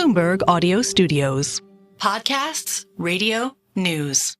Bloomberg Audio Studios. Podcasts, radio, news.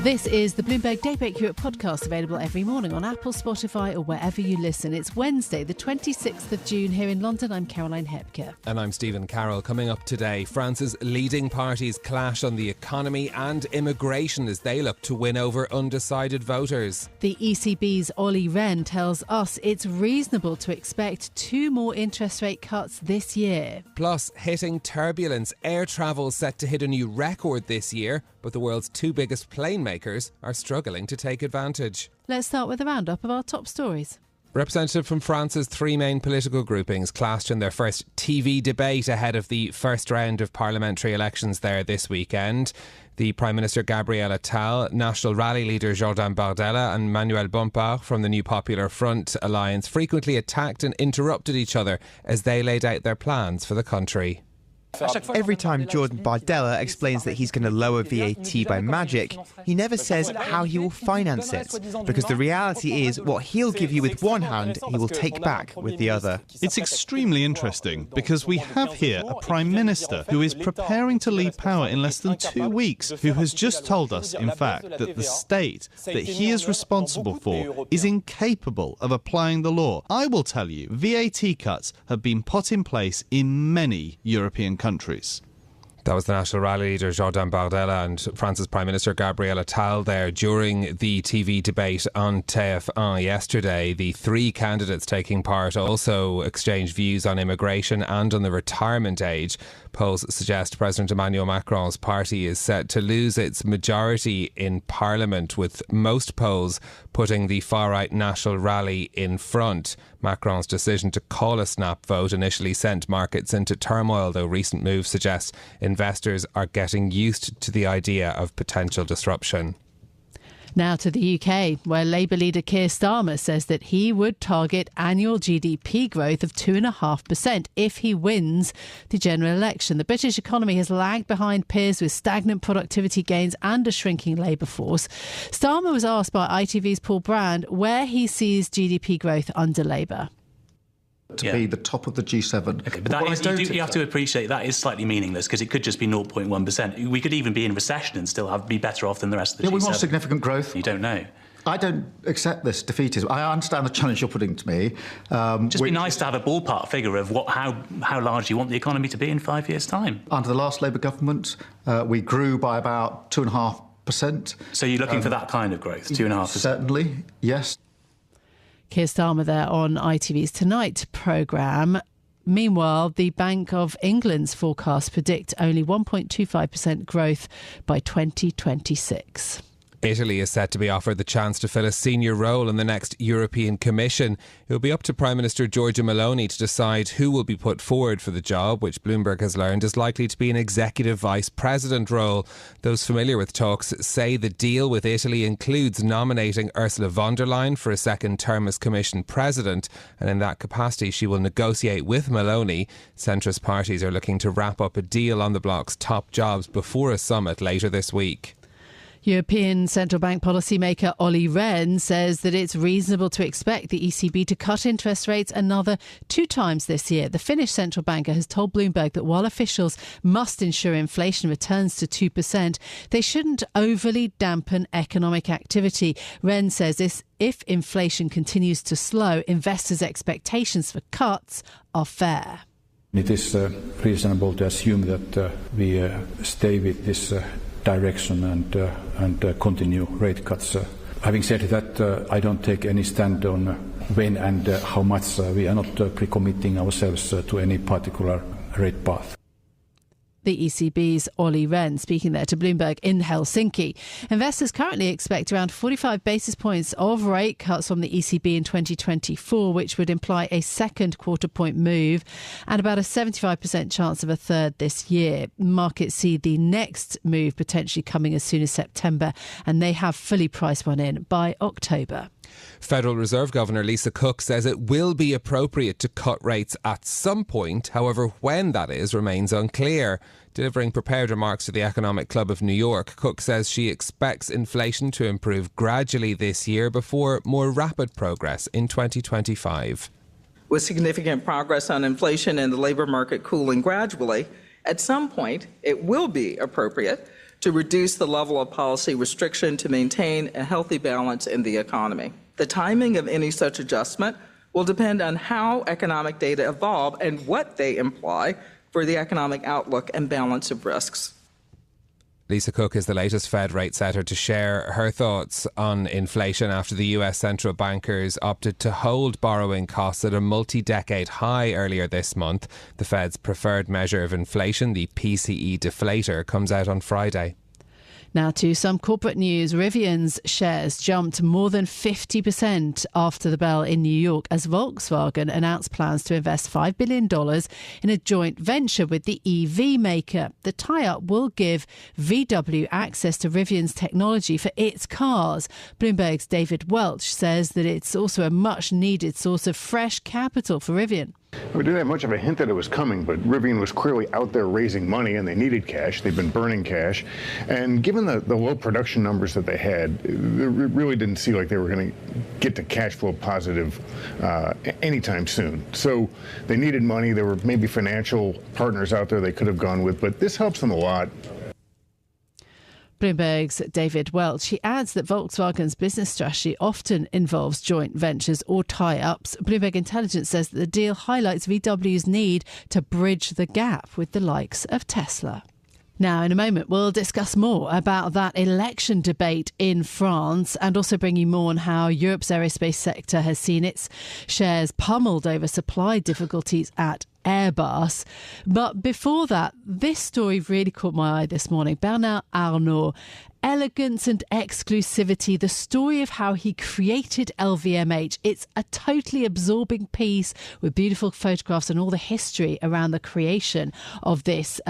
This is the Bloomberg Daybreak Europe podcast, available every morning on Apple, Spotify or wherever you listen. It's Wednesday, the 26th of June here in London. I'm Caroline Hepker. And I'm Stephen Carroll. Coming up today, France's leading parties clash on the economy and immigration as they look to win over undecided voters. The ECB's Olli Rehn tells us it's reasonable to expect 2 more interest rate cuts this year. Plus, hitting turbulence, air travel set to hit a new record this year, but the world's 2 biggest plane makers are struggling to take advantage. Let's start with a roundup of our top stories. Representatives from France's 3 main political groupings clashed in their first TV debate ahead of the first round of parliamentary elections there this weekend. The Prime Minister Gabriel Attal, National Rally leader Jordan Bardella and Manuel Bompard from the New Popular Front alliance frequently attacked and interrupted each other as they laid out their plans for the country. Every time Jordan Bardella explains that he's going to lower VAT by magic, he never says how he will finance it, because the reality is what he'll give you with one hand, he will take back with the other. It's extremely interesting because we have here a Prime Minister who is preparing to leave power in less than 2 weeks, who has just told us, in fact, that the state that he is responsible for is incapable of applying the law. I will tell you, VAT cuts have been put in place in many European countries. That was the National Rally leader Jordan Bardella and France's Prime Minister Gabriel Attal there during the TV debate on TF1 yesterday. The 3 candidates taking part also exchanged views on immigration and on the retirement age. Polls suggest President Emmanuel Macron's party is set to lose its majority in Parliament, with most polls putting the far-right National Rally in front. Macron's decision to call a snap vote initially sent markets into turmoil, though recent moves suggest investors are getting used to the idea of potential disruption. Now to the UK, where Labour leader Keir Starmer says that he would target annual GDP growth of 2.5% if he wins the general election. The British economy has lagged behind peers with stagnant productivity gains and a shrinking labour force. Starmer was asked by ITV's Paul Brand where he sees GDP growth under Labour. To be the top of the G7. Okay, but you have to appreciate that is slightly meaningless because it could just be 0.1%. We could even be in recession and still be better off than the rest of the G7. We want significant growth. You don't know. I don't accept this defeatism. I understand the challenge you're putting to me. Just be nice to have a ballpark figure of how large you want the economy to be in 5 years' time. Under the last Labour government, we grew by about 2.5%. So you're looking for that kind of growth, 2.5%? Certainly, yes. Keir Starmer there on ITV's Tonight programme. Meanwhile, the Bank of England's forecasts predict only 1.25% growth by 2026. Italy is set to be offered the chance to fill a senior role in the next European Commission. It will be up to Prime Minister Giorgia Meloni to decide who will be put forward for the job, which Bloomberg has learned is likely to be an executive vice president role. Those familiar with talks say the deal with Italy includes nominating Ursula von der Leyen for a second term as Commission president, and in that capacity she will negotiate with Meloni. Centrist parties are looking to wrap up a deal on the bloc's top jobs before a summit later this week. European Central Bank policymaker Olli Rehn says that it's reasonable to expect the ECB to cut interest rates another 2 times this year. The Finnish central banker has told Bloomberg that while officials must ensure inflation returns to 2%, they shouldn't overly dampen economic activity. Rehn says if inflation continues to slow, investors' expectations for cuts are fair. It is reasonable to assume that we stay with this direction and continue rate cuts. Having said that, I don't take any stand on when and how much. We are not pre-committing ourselves to any particular rate path. The ECB's Olli Rehn speaking there to Bloomberg in Helsinki. Investors currently expect around 45 basis points of rate cuts from the ECB in 2024, which would imply a second quarter point move and about a 75% chance of a third this year. Markets see the next move potentially coming as soon as September, and they have fully priced one in by October. Federal Reserve Governor Lisa Cook says it will be appropriate to cut rates at some point. However, when that is remains unclear. Delivering prepared remarks to the Economic Club of New York, Cook says she expects inflation to improve gradually this year before more rapid progress in 2025. With significant progress on inflation and the labor market cooling gradually, at some point it will be appropriate to reduce the level of policy restriction to maintain a healthy balance in the economy. The timing of any such adjustment will depend on how economic data evolve and what they imply for the economic outlook and balance of risks. Lisa Cook is the latest Fed rate setter to share her thoughts on inflation after the US central bankers opted to hold borrowing costs at a multi-decade high earlier this month. The Fed's preferred measure of inflation, the PCE deflator, comes out on Friday. Now to some corporate news. Rivian's shares jumped more than 50% after the bell in New York as Volkswagen announced plans to invest $5 billion in a joint venture with the EV maker. The tie-up will give VW access to Rivian's technology for its cars. Bloomberg's David Welch says that it's also a much-needed source of fresh capital for Rivian. We didn't have much of a hint that it was coming, but Rivian was clearly out there raising money and they needed cash. They've been burning cash. And given the low production numbers that they had, it really didn't seem like they were going to get to cash flow positive anytime soon. So they needed money. There were maybe financial partners out there they could have gone with, but this helps them a lot. Bloomberg's David Welch. He adds that Volkswagen's business strategy often involves joint ventures or tie-ups. Bloomberg Intelligence says that the deal highlights VW's need to bridge the gap with the likes of Tesla. Now, in a moment, we'll discuss more about that election debate in France and also bring you more on how Europe's aerospace sector has seen its shares pummeled over supply difficulties at Airbus. But before that, this story really caught my eye this morning. Bernard Arnault, elegance and exclusivity, the story of how he created LVMH. It's a totally absorbing piece with beautiful photographs and all the history around the creation of this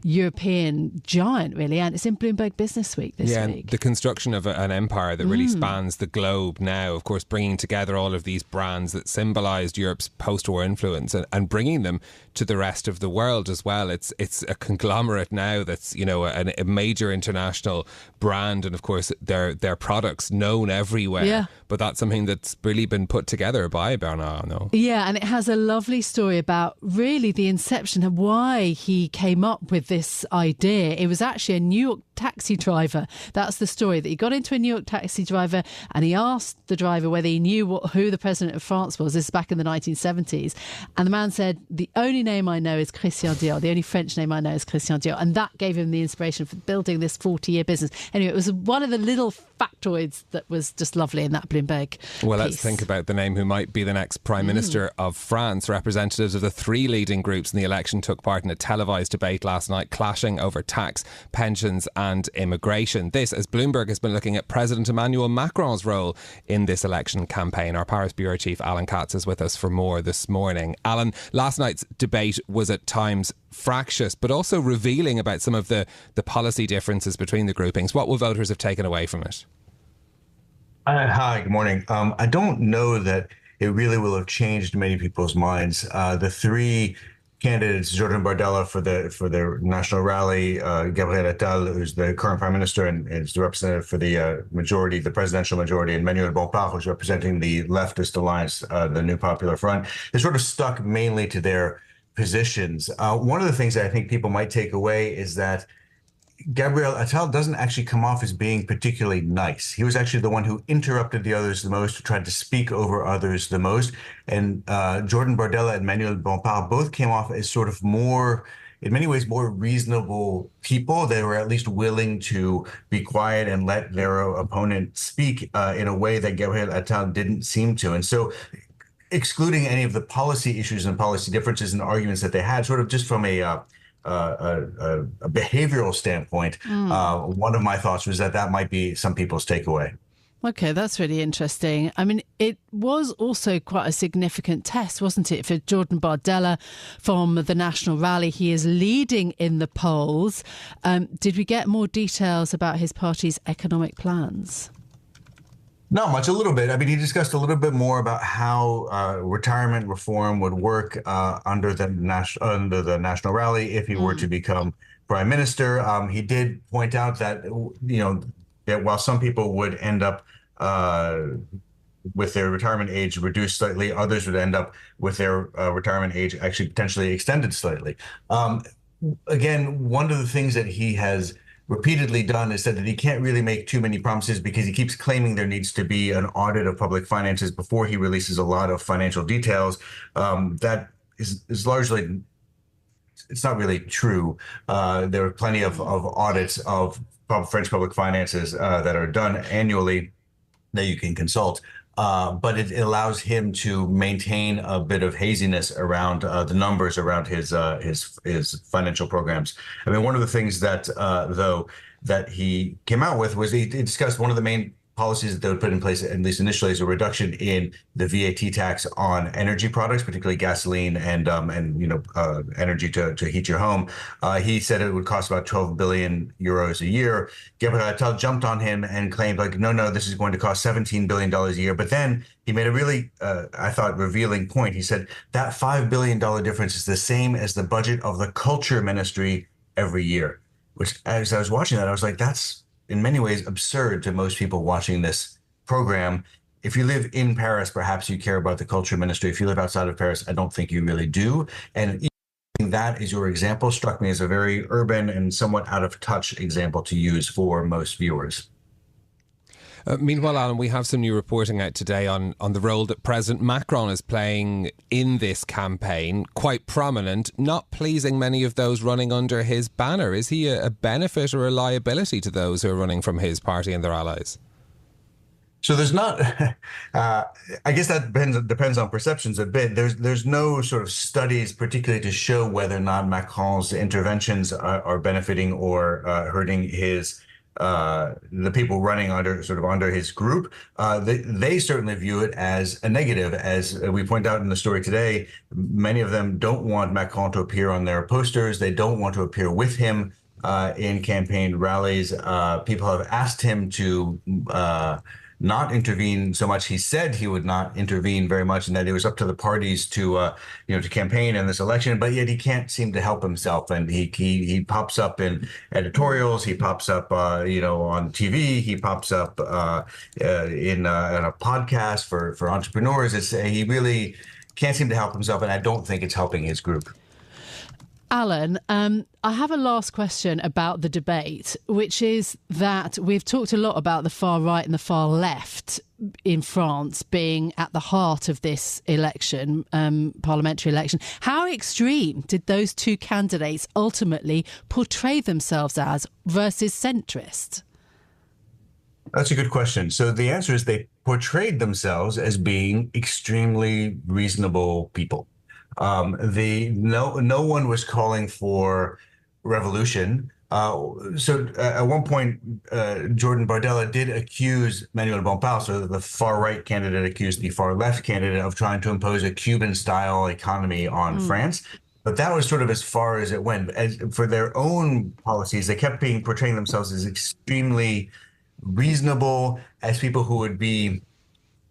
European giant, really. And it's in Bloomberg Business Week this week. The construction of an empire that really spans the globe now, of course, bringing together all of these brands that symbolised Europe's post-war influence and bringing them to the rest of the world as well. It's a conglomerate now that's, you know, a major international brand, and of course their products known everywhere. Yeah. But that's something that's really been put together by Bernard Arnault. Yeah, and it has a lovely story about really the inception of why he came up with this idea. It was actually a New York taxi driver. That's the story, that he got into a New York taxi driver and he asked the driver whether he knew who the president of France was. This is back in the 1970s. And the man said, the only name I know is Christian Dior. The only French name I know is Christian Dior. And that gave him the inspiration for building this 40-year business. Anyway, it was one of the little factoids that was just lovely in that Bloomberg Well, piece. Let's think about the name who might be the next Prime Minister of France. Representatives of the three leading groups in the election took part in a televised debate last night, clashing over tax, pensions and immigration. This, as Bloomberg has been looking at President Emmanuel Macron's role in this election campaign. Our Paris Bureau Chief Alan Katz is with us for more this morning. Alan, last night's debate was at times fractious, but also revealing about some of the policy differences between the groupings. What will voters have taken away from it? Hi, good morning. I don't know that it really will have changed many people's minds. The three candidates, Jordan Bardella for the National Rally, Gabriel Attal, who's the current Prime Minister and is the representative for the majority, the presidential majority, and Manuel Bompard, who's representing the leftist alliance, the New Popular Front, they sort of stuck mainly to their positions. One of the things that I think people might take away is that Gabriel Attal doesn't actually come off as being particularly nice. He was actually the one who interrupted the others the most, who tried to speak over others the most. And Jordan Bardella and Manuel Bompard both came off as sort of more, in many ways, more reasonable people. They were at least willing to be quiet and let their opponent speak in a way that Gabriel Attal didn't seem to. And so, excluding any of the policy issues and policy differences and arguments that they had, sort of just from a behavioral standpoint, one of my thoughts was that might be some people's takeaway. Okay, that's really interesting. I mean, it was also quite a significant test, wasn't it, for Jordan Bardella from the National Rally? He is leading in the polls. Did we get more details about his party's economic plans? Not much, a little bit. I mean, he discussed a little bit more about how retirement reform would work under the National Rally if he were to become Prime Minister. He did point out that, that while some people would end up with their retirement age reduced slightly. Others would end up with their retirement age actually potentially extended slightly. Again, one of the things that he has repeatedly done is said that he can't really make too many promises because he keeps claiming there needs to be an audit of public finances before he releases a lot of financial details. That is largely, it's not really true. There are plenty of audits of French public finances that are done annually that you can consult. But it allows him to maintain a bit of haziness around the numbers around his financial programs. I mean, one of the things that, though, that he came out with was he discussed one of the main policies that they would put in place, at least initially, is a reduction in the VAT tax on energy products, particularly gasoline and energy to heat your home. He said it would cost about 12 billion euros a year. Gabriel Attal jumped on him and claimed, like, no, this is going to cost $17 billion a year. But then he made a really, I thought, revealing point. He said that $5 billion difference is the same as the budget of the culture ministry every year, which, as I was watching that, I was like, that's in many ways absurd to most people watching this program. If you live in Paris, perhaps you care about the culture ministry. If you live outside of Paris, I don't think you really do. And that is your example struck me as a very urban and somewhat out of touch example to use for most viewers. Meanwhile, Alan, we have some new reporting out today on the role that President Macron is playing in this campaign. Quite prominent, not pleasing many of those running under his banner. Is he a benefit or a liability to those who are running from his party and their allies? So there's not, I guess that depends on perceptions a bit. There's no sort of studies particularly to show whether or not Macron's interventions are benefiting or hurting the people running under his group. They certainly view it as a negative. As we point out in the story today, many of them don't want Macron to appear on their posters. They don't want to appear with him in campaign rallies. People have asked him to not intervene so much. He said he would not intervene very much, and that it was up to the parties to campaign in this election. But yet he can't seem to help himself, and he pops up in editorials. He pops up, on TV. He pops up in a podcast for entrepreneurs. He really can't seem to help himself, and I don't think it's helping his group. Alan, I have a last question about the debate, which is that we've talked a lot about the far right and the far left in France being at the heart of this election, parliamentary election. How extreme did those two candidates ultimately portray themselves as versus centrist? That's a good question. So the answer is they portrayed themselves as being extremely reasonable people. No one was calling for revolution. So at one point, Jordan Bardella did accuse Manuel Bompard, so the far right candidate accused the far left candidate of trying to impose a Cuban-style economy on France. But that was sort of as far as it went. As for their own policies, they kept portraying themselves as extremely reasonable, as people who would be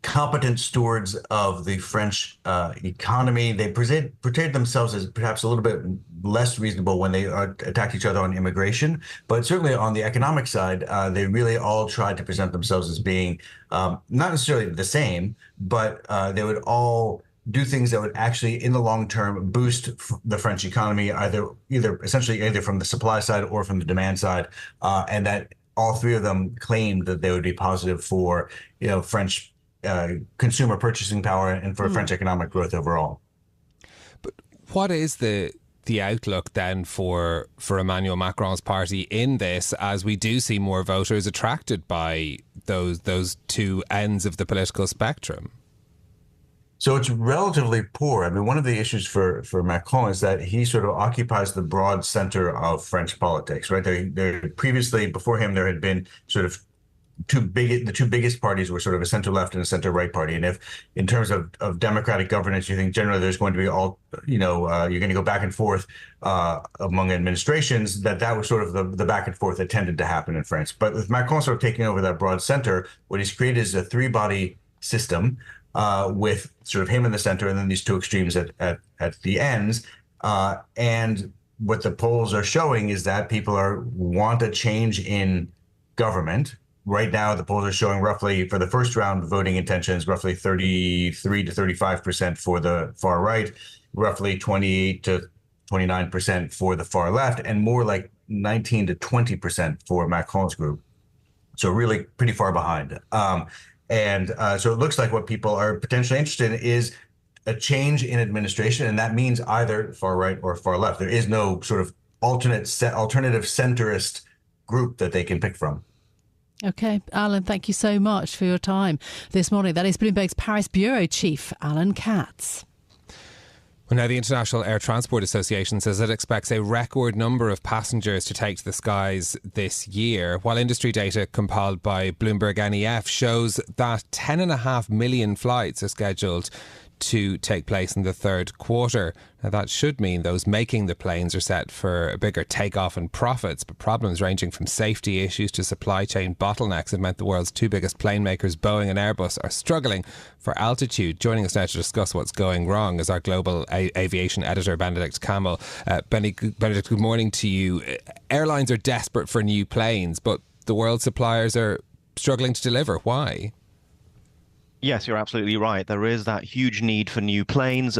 competent stewards of the French economy. They portrayed themselves as perhaps a little bit less reasonable when they attacked each other on immigration. But certainly on the economic side, they really all tried to present themselves as being not necessarily the same, but they would all do things that would actually, in the long term, boost the French economy, either from the supply side or from the demand side, and that all three of them claimed that they would be positive for French consumer purchasing power and for French economic growth overall. But what is the outlook then for Emmanuel Macron's party in this, as we do see more voters attracted by those two ends of the political spectrum? So it's relatively poor. I mean, one of the issues for Macron is that he sort of occupies the broad center of French politics, right? Previously, before him, there had been sort of the two biggest parties were sort of a center left and a center right party. And if in terms of democratic governance, you think generally there's going to be you're going to go back and forth among administrations, that was sort of the back and forth that tended to happen in France. But with Macron sort of taking over that broad center, what he's created is a three-body system with sort of him in the center and then these two extremes at the ends. And what the polls are showing is that people want a change in government, Right now, the polls are showing roughly, for the first round voting intentions, roughly 33 to 35% for the far right, roughly 28 to 29% for the far left, and more like 19 to 20% for Macron's group. So really pretty far behind. So it looks like what people are potentially interested in is a change in administration, and that means either far right or far left. There is no sort of alternative centrist group that they can pick from. Okay, Alan, thank you so much for your time this morning. That is Bloomberg's Paris Bureau Chief, Alan Katz. Well, now the International Air Transport Association says it expects a record number of passengers to take to the skies this year, while industry data compiled by Bloomberg NEF shows that 10.5 million flights are scheduled to take place in the third quarter. Now that should mean those making the planes are set for a bigger takeoff and profits, but problems ranging from safety issues to supply chain bottlenecks have meant the world's two biggest plane makers, Boeing and Airbus, are struggling for altitude. Joining us now to discuss what's going wrong is our global aviation editor, Benedict Campbell. Benedict, good morning to you. Airlines are desperate for new planes, but the world suppliers are struggling to deliver. Why? Yes, you're absolutely right. There is that huge need for new planes.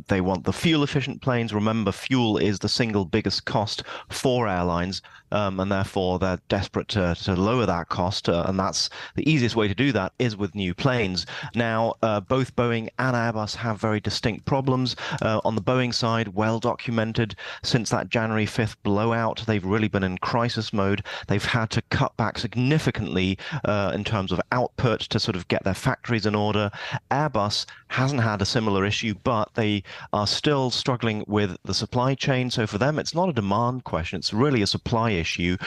They want the fuel-efficient planes. Remember, fuel is the single biggest cost for airlines, and therefore they're desperate to lower that cost. And that's the easiest way to do that is with new planes. Now, both Boeing and Airbus have very distinct problems. On the Boeing side, well documented since that January 5th blowout, they've really been in crisis mode. They've had to cut back significantly in terms of output to sort of get their factories in order. Airbus hasn't had a similar issue, but they are still struggling with the supply chain. So for them, it's not a demand question. It's really a supply issue.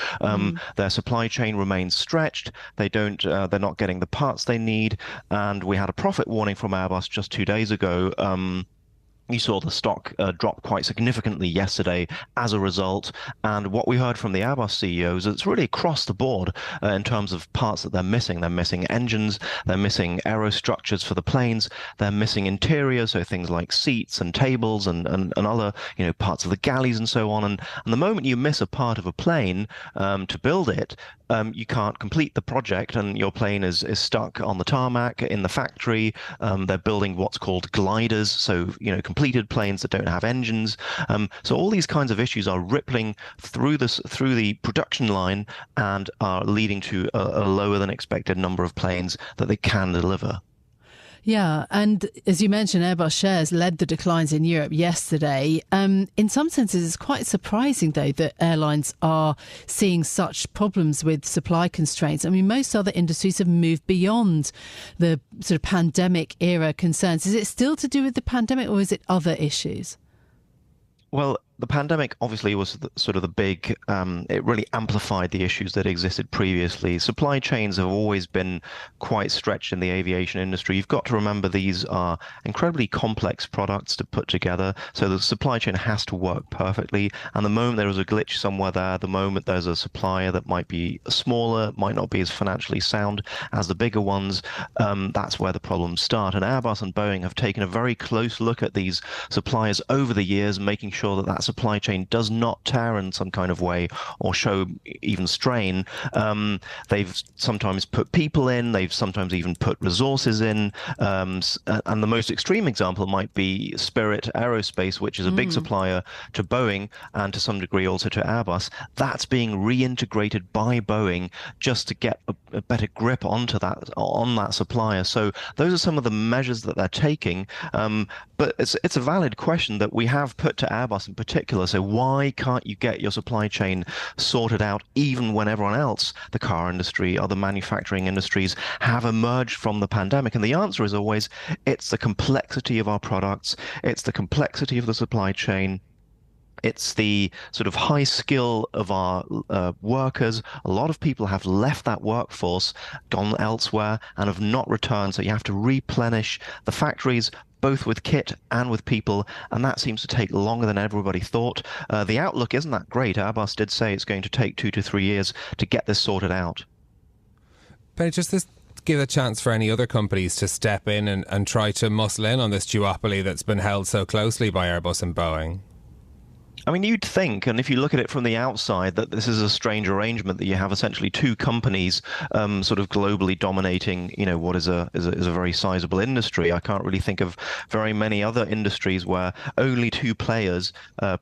Their supply chain remains stretched. They're not getting the parts they need. And we had a profit warning from Airbus just 2 days ago. You saw the stock drop quite significantly yesterday as a result. And what we heard from the Airbus CEOs, it's really across the board in terms of parts that they're missing. They're missing engines, they're missing aerostructures for the planes, they're missing interiors, so things like seats and tables and other parts of the galleys and so on. And the moment you miss a part of a plane to build it, you can't complete the project, and your plane is stuck on the tarmac in the factory. They're building what's called gliders, so completed planes that don't have engines. So all these kinds of issues are rippling through the production line and are leading to a lower than expected number of planes that they can deliver. Yeah, and as you mentioned, Airbus shares led the declines in Europe yesterday. In some senses, it's quite surprising, though, that airlines are seeing such problems with supply constraints. I mean, most other industries have moved beyond the sort of pandemic era concerns. Is it still to do with the pandemic, or is it other issues? Well, the pandemic obviously was sort of the big, it really amplified the issues that existed previously. Supply chains have always been quite stretched in the aviation industry. You've got to remember these are incredibly complex products to put together. So the supply chain has to work perfectly. And the moment there is a glitch somewhere there, the moment there's a supplier that might be smaller, might not be as financially sound as the bigger ones, that's where the problems start. And Airbus and Boeing have taken a very close look at these suppliers over the years, making sure that supply chain does not tear in some kind of way or show even strain. They've sometimes put people in, they've sometimes even put resources in. And the most extreme example might be Spirit Aerospace, which is a big supplier to Boeing and to some degree also to Airbus. That's being reintegrated by Boeing just to get a better grip on that supplier. So those are some of the measures that they're taking. But it's a valid question that we have put to Airbus in particular. So why can't you get your supply chain sorted out even when everyone else, the car industry, other manufacturing industries, have emerged from the pandemic? And the answer is always, it's the complexity of our products, it's the complexity of the supply chain. It's the sort of high skill of our workers. A lot of people have left that workforce, gone elsewhere, and have not returned. So you have to replenish the factories, both with kit and with people, and that seems to take longer than everybody thought. The outlook isn't that great. Airbus did say it's going to take 2 to 3 years to get this sorted out. But just this give a chance for any other companies to step in and try to muscle in on this duopoly that's been held so closely by Airbus and Boeing? I mean, you'd think, and if you look at it from the outside, that this is a strange arrangement that you have essentially two companies sort of globally dominating, what is a very sizable industry. I can't really think of very many other industries where only two players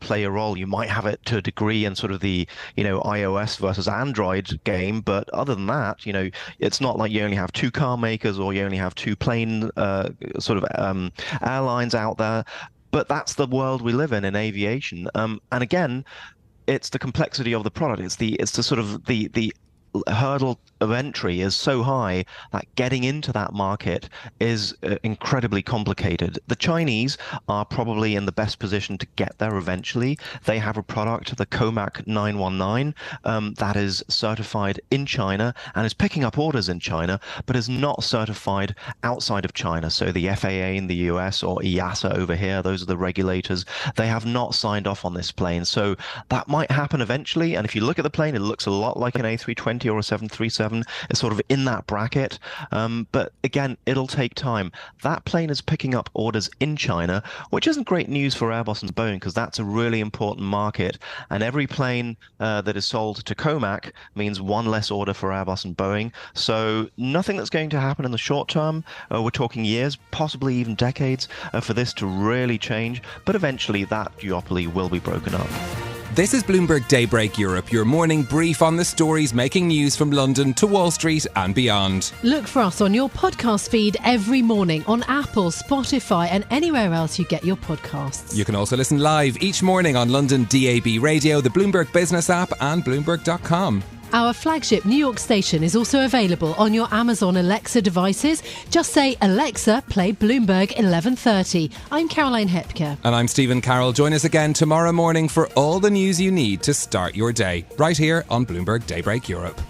play a role. You might have it to a degree in sort of the, iOS versus Android game, but other than that, it's not like you only have two car makers or you only have two plane airlines out there. But that's the world we live in aviation. And again, it's the complexity of the product. It's the sort of the hurdle of entry is so high that getting into that market is incredibly complicated. The Chinese are probably in the best position to get there eventually. They have a product, the Comac 919, that is certified in China and is picking up orders in China, but is not certified outside of China. So the FAA in the US or EASA over here, those are the regulators. They have not signed off on this plane. So that might happen eventually. And if you look at the plane, it looks a lot like an A320 or a 737. It's sort of in that bracket. But again, it'll take time. That plane is picking up orders in China, which isn't great news for Airbus and Boeing because that's a really important market. And every plane that is sold to Comac means one less order for Airbus and Boeing. So nothing that's going to happen in the short term. We're talking years, possibly even decades, for this to really change. But eventually that duopoly will be broken up. This is Bloomberg Daybreak Europe, your morning brief on the stories making news from London to Wall Street and beyond. Look for us on your podcast feed every morning on Apple, Spotify and anywhere else you get your podcasts. You can also listen live each morning on London DAB Radio, the Bloomberg Business app and Bloomberg.com. Our flagship New York station is also available on your Amazon Alexa devices. Just say, Alexa, play Bloomberg 1130. I'm Caroline Hepker. And I'm Stephen Carroll. Join us again tomorrow morning for all the news you need to start your day, right here on Bloomberg Daybreak Europe.